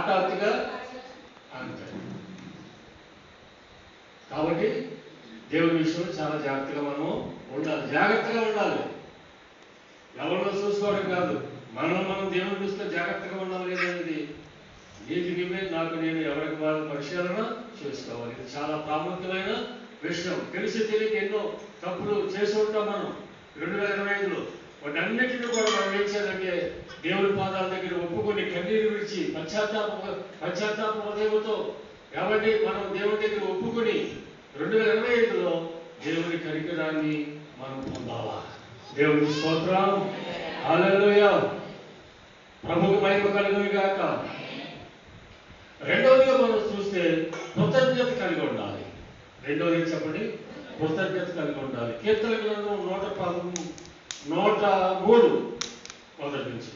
హఠాత్తుగా అంతే. కాబట్టి దేవుని విషయంలో చాలా జాగ్రత్తగా మనము ఉండాలి, జాగ్రత్తగా ఉండాలి. ఎవరిలో చూసుకోవడం కాదు, మనం దేవుని దృష్టిలో జాగ్రత్తగా ఉండాలి లేదనేది నీకు నీవే నాకు నేను ఎవరికి వాళ్ళు పరిశీలన చేసుకోవాలి. ఇది చాలా ప్రాముఖ్యమైన విషయం. తెలిసి తెలియక ఎన్నో తప్పులు చేసి ఉంటాం మనం 2025లో. వాటన్నిటిని కూడా మనం ఏం చేయాలంటే దేవుని పాదాల దగ్గర ఒప్పుకొని కన్నీరు విడిచి పశ్చాత్తాప హృదయంతో కాబట్టి మనం దేవుని దగ్గర ఒప్పుకొని 2025లో దేవుని కనికరాన్ని మనం పొందాలా. దేవుని స్తోత్రం, హల్లెలూయా, ప్రభువుకు మహిమ కలుగును గాక. రెండవదిగా మనం చూస్తే కృతజ్ఞత కలిగి ఉండాలి. రెండవది చెప్పండి, కృతజ్ఞత కలిగి ఉండాలి. కీర్తన గ్రంథం 103 మొదటి నుంచి.